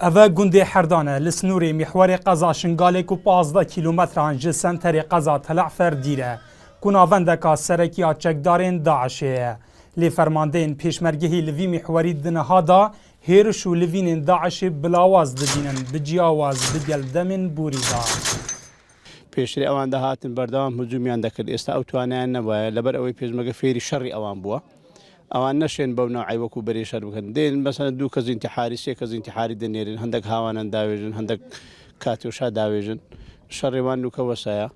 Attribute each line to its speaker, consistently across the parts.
Speaker 1: اوه گوندê Herdane li snûrê mîxwarê qeza Şingalê ku 15 kîlometran ji senterê qeza Teleffer dîre ku navendeka serekiya çekdarên Daişê ye. Lê fermandeyên pêşmergehî li vî mîxwarî di niha da hêriş û livînên Daişê bilawaz dibînin bi ciyawaz bi geldemên Bûrî da.
Speaker 2: پێشتر ئەوان داهاتن بەردەوام هجومیان دەکرد ئێستا ئەو توانیان نەبووە لەبەر ئەوەی پێشمەرگە فێری شەڕی ئەوان بووە ئەوان نەشێن بەو ناوعی وەکو بەرێ شەر بکەن دێن مەسەلەن دوو کەس ئینتیحاری سێ کەس ئینتیحاری دەنێرن هەندێک هاوانان داوێژن هەندێک کاتێوشا داوێژن شەڕێوان نوکە وەسایە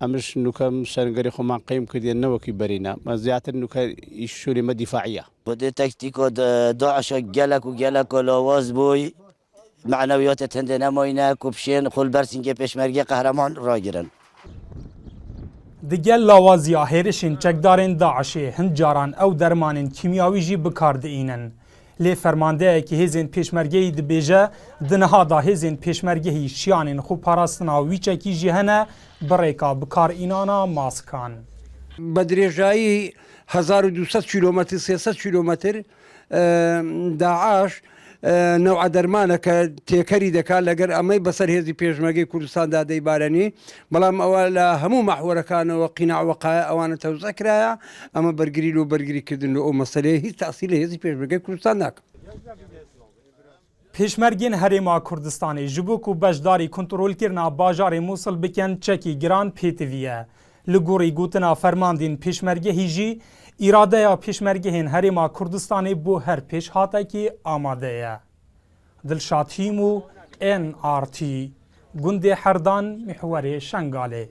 Speaker 2: ئەمش نوکەم سەرنگەری خۆمان قیم کردێن نەوەکی بەرینە مە زیاتر نوکە شوورێمە دیفاعیە
Speaker 3: خودی تەکتیکۆ داعش gelek û gelek lawaz bûy معنویات هەندێ نەماینە کوپشێن خولبەرسینگê pêşmergê qehreman ragirin.
Speaker 1: Di gel lawaziya hêrişên çekdarên Daişê hin caran ew dermanên kîmyawî jî bikardînin. Lê fermandeyekî hêzên pêşmergehî dibêje di niha da hêzên pêşmergehî şiyanên xwe parastina wî çekî jî hene birêka bikarînana maskan.
Speaker 4: بە درێژایی 1200 کیلومتر 300 کیلومتر داعش نەوع دەرمانە کە تێکەری دەکات لەگەر ئەمەی بەسەر هێزی پێشمەرگەی کوردستاندا دەیبارەنی بەڵام ئەوە لە هەموو مەحوەرەکانەوە قیناعوەقایە ئەوانە تەوزە کرایە ئەمە بەرگری و بەرگریکردن ئەو مەسەلەیە هیچ تاسی لە هێزی پێشمەرگەی کوردستان ناکات.
Speaker 1: پێشمەرگên Herêma Kurdistanê ji bo ku beşdarî kontrolkirina bajarê Mosul bikin çekî giran pêtiviye. Li gorî gotina fermandên pêşmergehî jî îradeya pêşmergehên Herêma Kurdistanê bo her pêşhatekî amade ye. Dilşad Hîm û NRT Gundê Herdan Mîxwarê Şengalê.